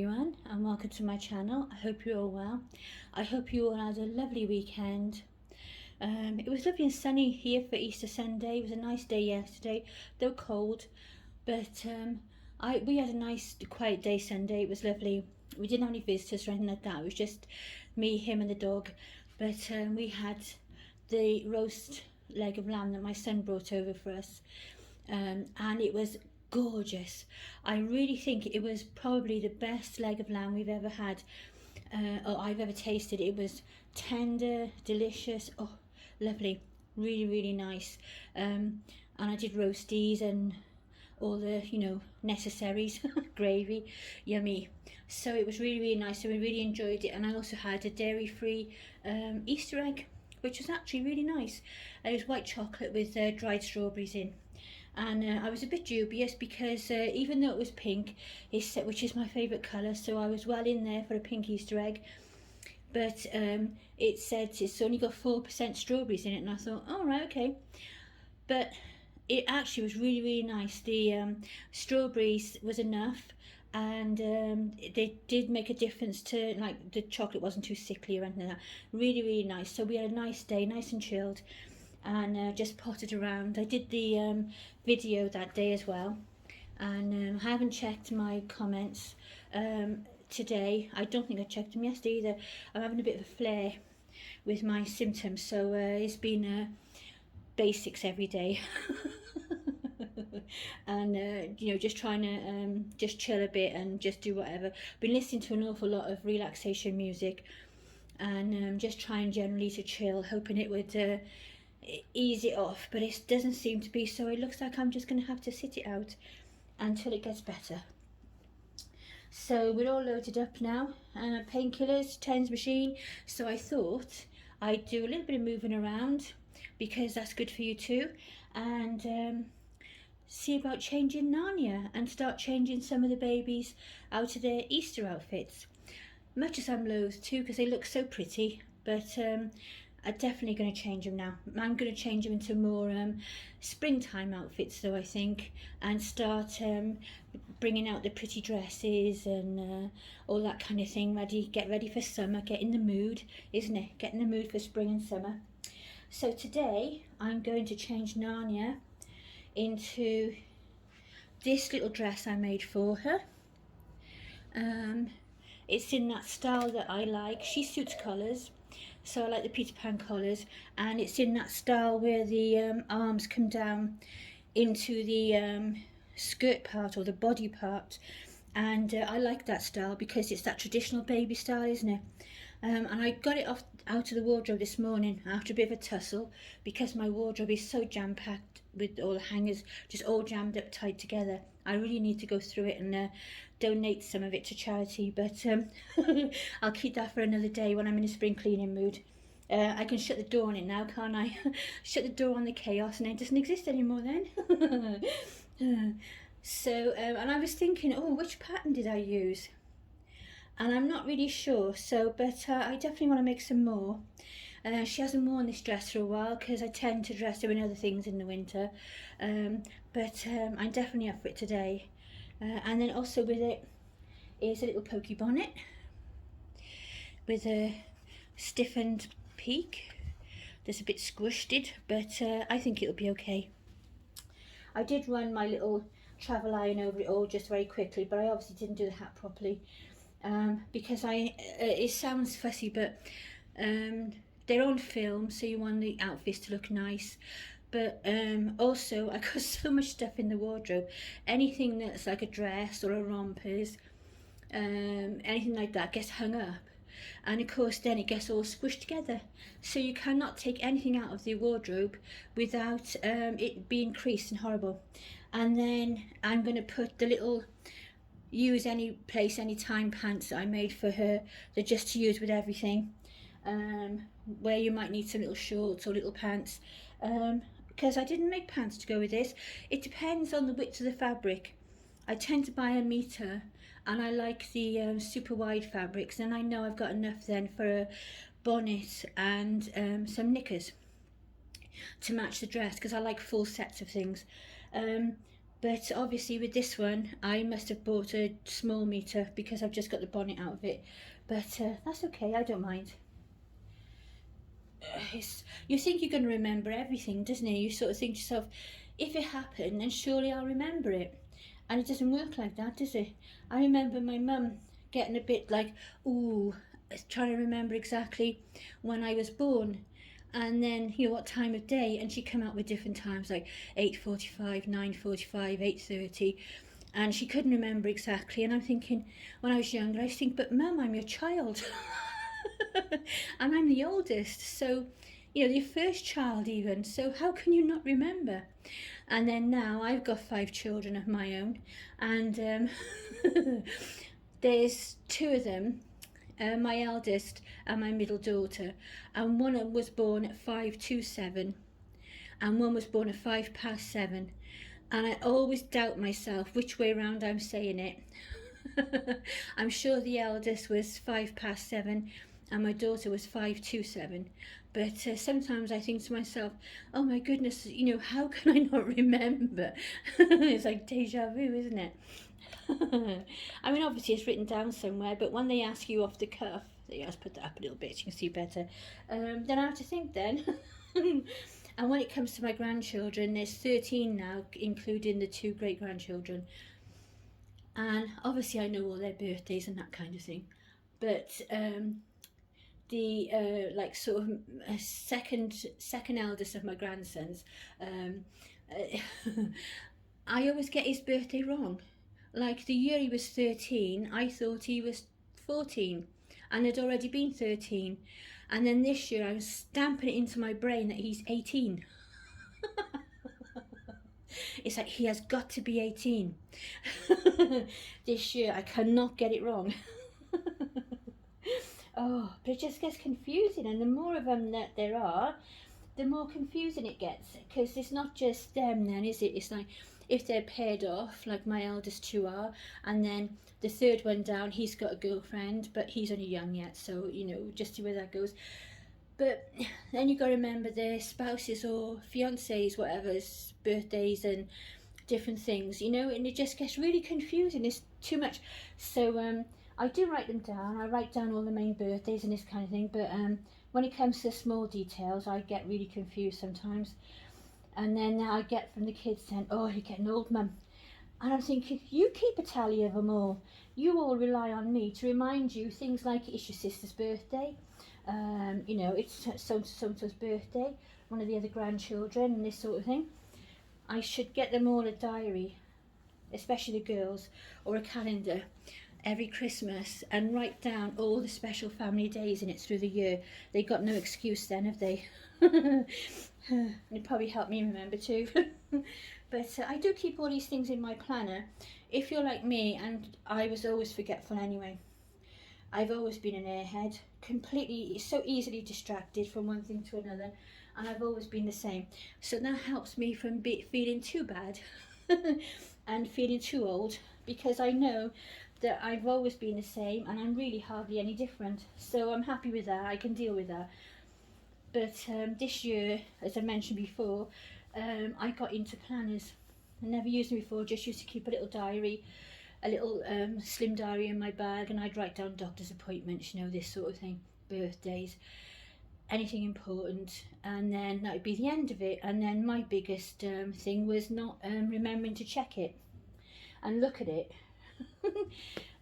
everyone, and welcome to my channel. I hope you're all well. I hope you all had a lovely weekend. It was lovely and sunny here for Easter Sunday. It was a nice day yesterday, though cold, but we had a nice quiet day Sunday. It was lovely. We didn't have any visitors or anything like that. It was just me, him and the dog, but we had the roast leg of lamb that my son brought over for us, and it was gorgeous. I really think it was probably the best leg of lamb we've ever had, or I've ever tasted. It was tender, delicious, oh lovely, really nice. And I did roasties and all the necessaries, gravy, yummy. So it was really nice, so we really enjoyed it. And I also had a dairy-free Easter egg, which was actually really nice. It was white chocolate with dried strawberries in. And I was a bit dubious because even though it was pink, which is my favourite colour, so I was well in there for a pink Easter egg, but it said it's only got 4% strawberries in it, and I thought, oh right, okay. But it actually was really nice. The strawberries was enough, and they did make a difference to, like, the chocolate wasn't too sickly or anything like that. Really nice. So we had a nice day, nice and chilled, and just potted around. I did the video that day as well, and I haven't checked my comments today. I don't think I checked them yesterday either. I'm having a bit of a flare with my symptoms, so it's been basics every day. And just trying to just chill a bit and just do whatever. Been listening to an awful lot of relaxation music, and just trying generally to chill, hoping it would ease it off, but it doesn't seem to be, so it looks like I'm just going to have to sit it out until it gets better. So we're all loaded up now, painkillers, TENS machine, so I thought I'd do a little bit of moving around because that's good for you too, and see about changing Narnia and start changing some of the babies out of their Easter outfits, much as I'm loath to because they look so pretty, but I'm definitely going to change them now. I'm going to change them into more springtime outfits though, I think, and start bringing out the pretty dresses and all that kind of thing. Get ready for summer, get in the mood, isn't it? Get in the mood for spring and summer. So today I'm going to change Narnia into this little dress I made for her. It's in that style that I like. She suits colours, so I like the Peter Pan collars, and it's in that style where the arms come down into the skirt part or the body part, and I like that style because it's that traditional baby style, isn't it? And I got it out of the wardrobe this morning after a bit of a tussle because my wardrobe is so jam-packed with all the hangers just all jammed up tight together. I really need to go through it and donate some of it to charity, but I'll keep that for another day when I'm in a spring cleaning mood. I can shut the door on it now, can't I? Shut the door on the chaos and it doesn't exist anymore then. So, and I was thinking, oh, which pattern did I use? And I'm not really sure, so, but I definitely want to make some more. She hasn't worn this dress for a while because I tend to dress her in other things in the winter, but I'm definitely up for it today. And then also with it is a little pokey bonnet with a stiffened peak that's a bit squished, but I think it'll be okay. I did run my little travel iron over it all just very quickly, but I obviously didn't do the hat properly because it sounds fussy, but they're on film, so you want the outfits to look nice. But also I got so much stuff in the wardrobe. Anything that's like a dress or a rompers, anything like that gets hung up, and of course then it gets all squished together, so you cannot take anything out of the wardrobe without it being creased and horrible. And then I'm going to put the little use any place anytime pants that I made for her. They're just to use with everything, where you might need some little shorts or little pants, because I didn't make pants to go with this. It depends on the width of the fabric. I tend to buy a metre, and I like the super wide fabrics, and I know I've got enough then for a bonnet and some knickers to match the dress, because I like full sets of things. But obviously with this one, I must have bought a small meter because I've just got the bonnet out of it. But that's okay, I don't mind. You think you're going to remember everything, doesn't it? You sort of think to yourself, if it happened, then surely I'll remember it. And it doesn't work like that, does it? I remember my mum getting a bit like, ooh, trying to remember exactly when I was born. And then, you know, what time of day, and she come out with different times, like 8:45, 9:45, 8:30, and she couldn't remember exactly. And I'm thinking, when I was younger, I think, but Mum, I'm your child. And I'm the oldest, so, you know, your first child even, so how can you not remember? And then now I've got 5 children of my own, and there's 2 of them, my eldest and my middle daughter, and one of them was born at 5:27 and one was born at 7:05, and I always doubt myself which way round I'm saying it. I'm sure the eldest was 7:05 and my daughter was 5:27, but sometimes I think to myself, oh my goodness, you know, how can I not remember? It's like deja vu, isn't it? I mean, obviously it's written down somewhere, but when they ask you off the cuff, yeah, let's put that up a little bit so you can see better, then I have to think then. And when it comes to my grandchildren, there's 13 now, including the 2 great-grandchildren. And obviously I know all their birthdays and that kind of thing. But the like sort of second eldest of my grandsons, I always get his birthday wrong. Like the year he was 13, I thought he was 14 and had already been 13. And then this year I was stamping it into my brain that he's 18. It's like he has got to be 18. This year I cannot get it wrong. Oh, but it just gets confusing, and the more of them that there are, the more confusing it gets, because it's not just them then, is it? It's like if they're paired off, like my eldest 2 are, and then the 3rd one down, he's got a girlfriend, but he's only young yet, so, you know, just see where that goes. But then you've got to remember their spouses or fiancés, whatever's birthdays and different things, you know, and it just gets really confusing. It's too much. So I do write them down. I write down all the main birthdays and this kind of thing, but when it comes to small details, I get really confused sometimes. And then I get from the kids saying, oh, you're getting old, Mum. And I'm thinking, you keep a tally of them all. You all rely on me to remind you things like it's your sister's birthday, you know, it's so-and-so's birthday, one of the other grandchildren and this sort of thing. I should get them all a diary, especially the girls, or a calendar every Christmas, and write down all the special family days in it through the year. They got no excuse then, have they? It probably helped me remember too. But I do keep all these things in my planner. If you're like me, and I was always forgetful anyway, I've always been an airhead, completely, so easily distracted from one thing to another, and I've always been the same. So that helps me from feeling too bad and feeling too old, because I know that I've always been the same and I'm really hardly any different. So I'm happy with that, I can deal with that. But this year, as I mentioned before, I got into planners. I never used them before, just used to keep a little diary, a little slim diary in my bag, and I'd write down doctor's appointments, you know, this sort of thing, birthdays, anything important, and then that would be the end of it. And then my biggest thing was not remembering to check it and look at it.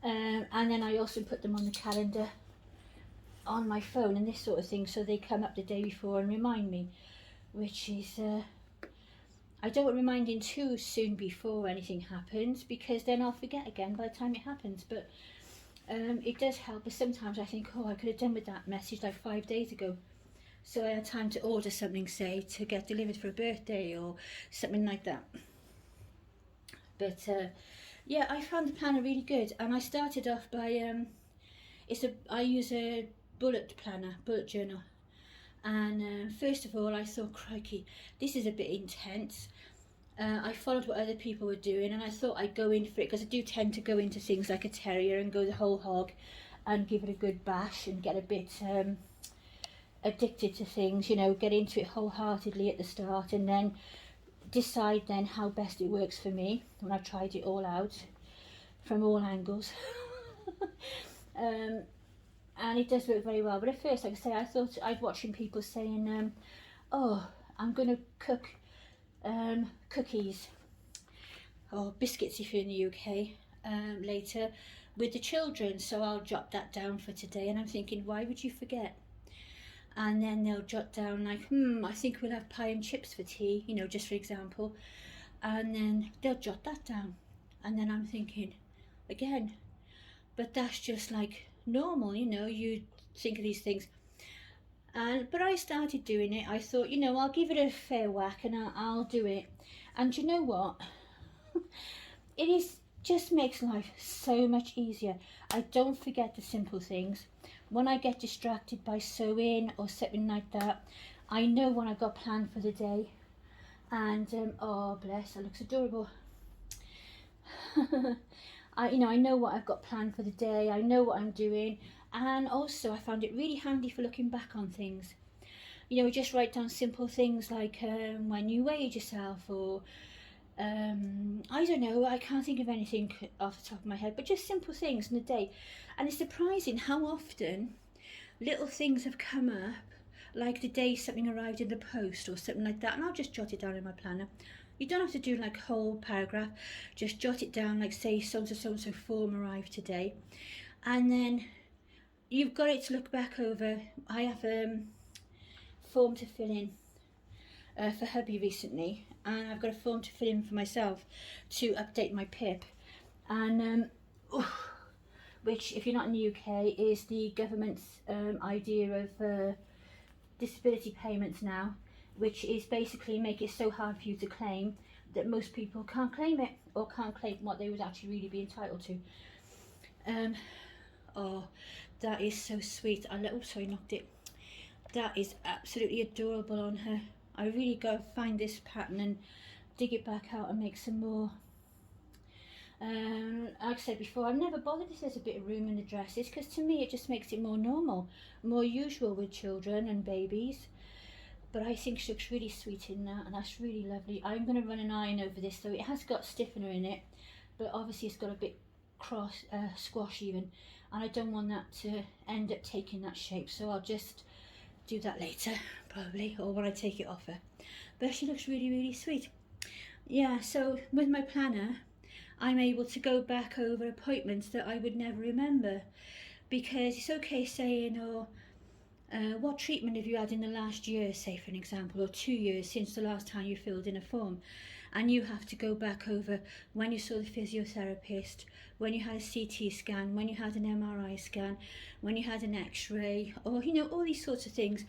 And then I also put them on the calendar on my phone and this sort of thing, so they come up the day before and remind me, which is I don't want reminding too soon before anything happens, because then I'll forget again by the time it happens. But it does help, but sometimes I think, oh, I could have done with that message like 5 days ago, so I had time to order something, say, to get delivered for a birthday or something like that. But yeah, I found the planner really good, and I started off by I use a bullet journal, and first of all I thought, crikey, this is a bit intense. I followed what other people were doing, and I thought I'd go in for it, because I do tend to go into things like a terrier and go the whole hog and give it a good bash and get a bit addicted to things, you know, get into it wholeheartedly at the start and then decide then how best it works for me when I've tried it all out from all angles. And it does work very well. But at first, like I say, I thought I'd watching people saying, oh, I'm going to cook cookies or biscuits if you're in the UK later with the children, so I'll jot that down for today. And I'm thinking, why would you forget? And then they'll jot down like, I think we'll have pie and chips for tea, you know, just for example. And then they'll jot that down. And then I'm thinking, again, but that's just like normal, you know, you think of these things. But I started doing it. I thought, you know, I'll give it a fair whack and I'll do it. And you know what? It is just makes life so much easier. I don't forget the simple things. When I get distracted by sewing or something like that, I know what I've got planned for the day. And oh bless, that looks adorable. I know what I've got planned for the day. I know what I'm doing, and also I found it really handy for looking back on things. You know, just write down simple things like when you weighed yourself, or I don't know, I can't think of anything off the top of my head, but just simple things in the day. And it's surprising how often little things have come up, like the day something arrived in the post or something like that, and I'll just jot it down in my planner. You don't have to do like a whole paragraph, just jot it down, like say so-and-so form arrived today, and then you've got it to look back over. I have a form to fill in for hubby recently, and I've got a form to fill in for myself to update my PIP, and which, if you're not in the UK, is the government's idea of disability payments now, which is basically make it so hard for you to claim that most people can't claim it, or can't claim what they would actually really be entitled to. Oh, that is so sweet. Sorry, knocked it. That is absolutely adorable on her. I really got to find this pattern and dig it back out and make some more. Like I said before, I've never bothered if there's a bit of room in the dresses, because to me it just makes it more normal, more usual with children and babies. But I think she looks really sweet in that, and that's really lovely. I'm going to run an iron over this, though. It has got stiffener in it, but obviously it's got a bit squash even, and I don't want that to end up taking that shape, so I'll just do that later probably, or when I take it off her. But she looks really, really sweet. Yeah, so with my planner I'm able to go back over appointments that I would never remember, because it's okay saying, what treatment have you had in the last year, say for an example, or 2 years since the last time you filled in a form, and you have to go back over when you saw the physiotherapist, when you had a CT scan, when you had an MRI scan, when you had an x-ray, or you know, all these sorts of things.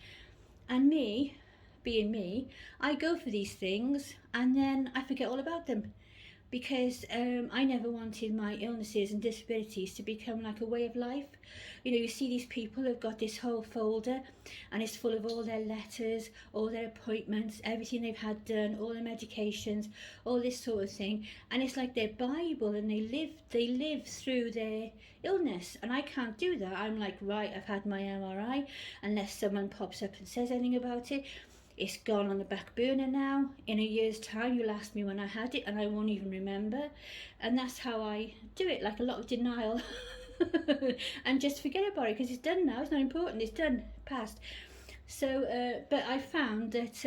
And me, being me, I go for these things and then I forget all about them, because I never wanted my illnesses and disabilities to become like a way of life. You know, you see these people who've got this whole folder and it's full of all their letters, all their appointments, everything they've had done, all their medications, all this sort of thing, and it's like their Bible, and they live through their illness. And I can't do that. I'm like, right, I've had my MRI, unless someone pops up and says anything about it. It's gone on the back burner now. In a year's time you'll ask me when I had it and I won't even remember. And that's how I do it, like a lot of denial. And just forget about it, because it's done now, it's not important, it's done, past. So but I found that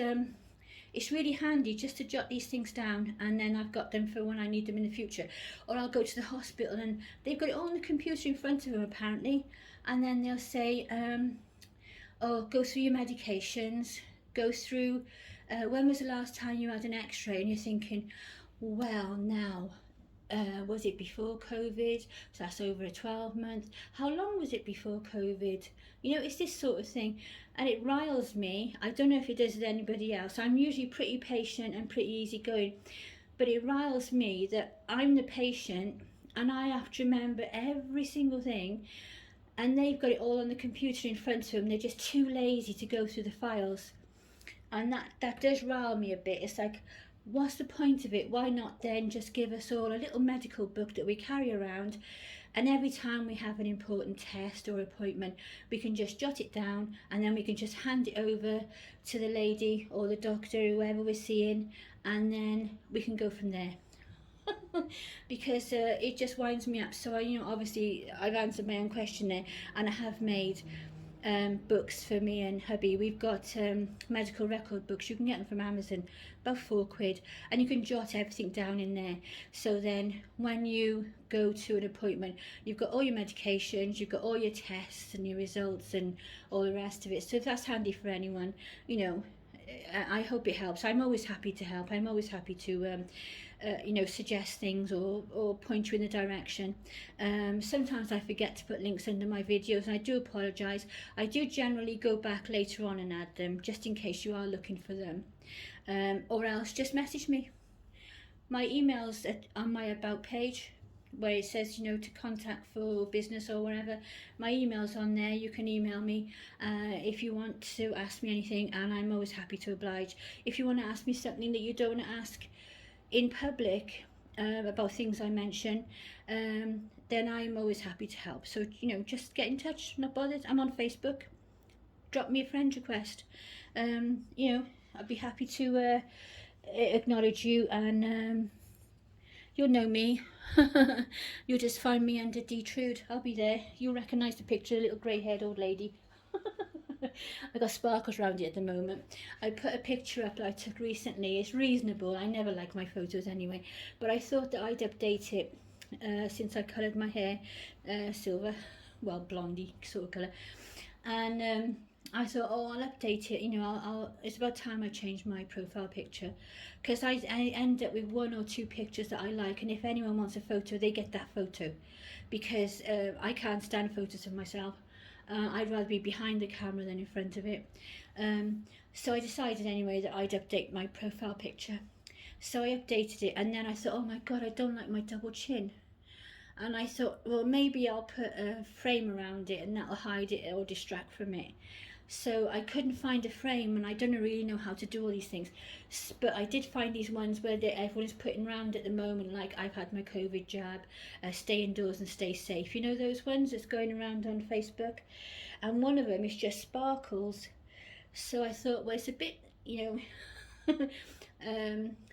it's really handy just to jot these things down, and then I've got them for when I need them in the future. Or I'll go to the hospital and they've got it all on the computer in front of them apparently, and then they'll say, oh, go through your medications, go through when was the last time you had an x-ray, and you're thinking, well, now was it before COVID? So that's over a 12 month. How long was it before COVID? You know, it's this sort of thing, and it riles me. I don't know if it does with anybody else. I'm usually pretty patient and pretty easygoing, but it riles me that I'm the patient and I have to remember every single thing, and they've got it all on the computer in front of them. They're just too lazy to go through the files. And that does rile me a bit. It's like, what's the point of it? Why not then just give us all a little medical book that we carry around, and every time we have an important test or appointment, we can just jot it down, and then we can just hand it over to the lady or the doctor, whoever we're seeing, and then we can go from there. Because it just winds me up. So obviously I've answered my own question there, and I have made books for me and hubby. We've got medical record books. You can get them from Amazon, about £4, and you can jot everything down in there. So then when you go to an appointment, you've got all your medications, you've got all your tests and your results and all the rest of it. So if that's handy for anyone, I hope it helps. I'm always happy to help. I'm always happy to suggest things or point you in the direction. Sometimes I forget to put links under my videos, and I do apologise. I do generally go back later on and add them, just in case you are looking for them. Or else just message me. My email's on my about page, where it says to contact for business or whatever. My email's on there. You can email me if you want to ask me anything, and I'm always happy to oblige. If you want to ask me something that you don't want to ask in public about things I mention, then I'm always happy to help. So just get in touch, not bothered. I'm on Facebook. Drop me a friend request. I'd be happy to acknowledge you, and you'll know me. You'll just find me under D-Trude. I'll be there. You'll recognise the picture, the little grey-haired old lady. I got sparkles around it at the moment. I put a picture up that I took recently. It's reasonable. I never like my photos anyway, but I thought that I'd update it since I coloured my hair silver, well, blondie sort of colour, and I thought, oh, I'll update it. It's about time I change my profile picture, because I end up with 1 or 2 pictures that I like, and if anyone wants a photo, they get that photo, because I can't stand photos of myself. I'd rather be behind the camera than in front of it. So I decided anyway that I'd update my profile picture. So I updated it, and then I thought, oh my god, I don't like my double chin. And I thought, well, maybe I'll put a frame around it, and that'll hide it or distract from it. So I couldn't find a frame, and I don't really know how to do all these things. But I did find these ones where everyone's putting around at the moment, like I've had my COVID jab, stay indoors and stay safe. You know those ones that's going around on Facebook? And one of them is just sparkles. So I thought, well, it's a bit,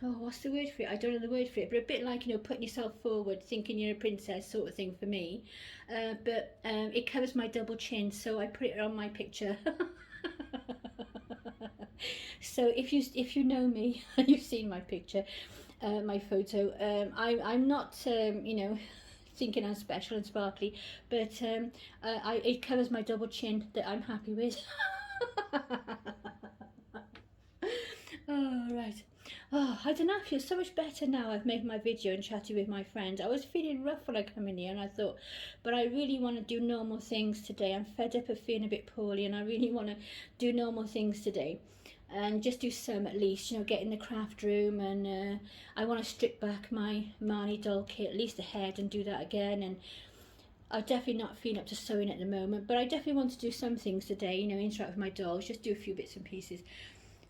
what's the word for it? I don't know the word for it, but a bit like, putting yourself forward, thinking you're a princess sort of thing for me. But it covers my double chin, so I put it on my picture. So if you know me, you've seen my picture, my photo. I'm not, thinking I'm special and sparkly, but it covers my double chin that I'm happy with. Oh, right. Oh, I don't know, I feel so much better now I've made my video and chatted with my friends. I was feeling rough when I come in here, and I thought, but I really want to do normal things today. I'm fed up of feeling a bit poorly, and I really want to do normal things today. And just do some at least, get in the craft room, and I want to strip back my Marnie doll kit, at least the head, and do that again. And I'm definitely not feeling up to sewing at the moment, but I definitely want to do some things today, interact with my dolls, just do a few bits and pieces.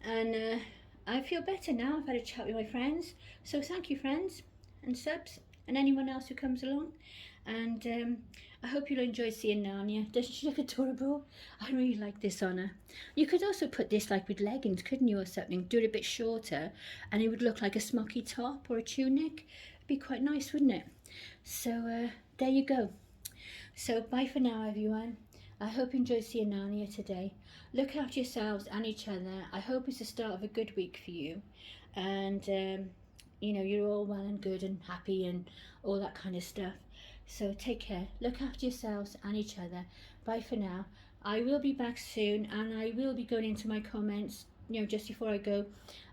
And I feel better now. I've had a chat with my friends, so thank you, friends and subs and anyone else who comes along. And I hope you'll enjoy seeing Narnia. Doesn't she look adorable? I really like this on her. You could also put this like with leggings, couldn't you, or something? Do it a bit shorter, and it would look like a smocky top or a tunic. It'd be quite nice, wouldn't it? So there you go. So bye for now, everyone. I hope you enjoyed seeing Narnia today. Look after yourselves and each other. I hope it's the start of a good week for you. And, you're all well and good and happy and all that kind of stuff. So take care. Look after yourselves and each other. Bye for now. I will be back soon, and I will be going into my comments, just before I go.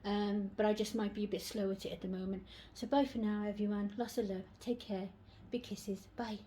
But I just might be a bit slow at it at the moment. So bye for now, everyone. Lots of love. Take care. Big kisses. Bye.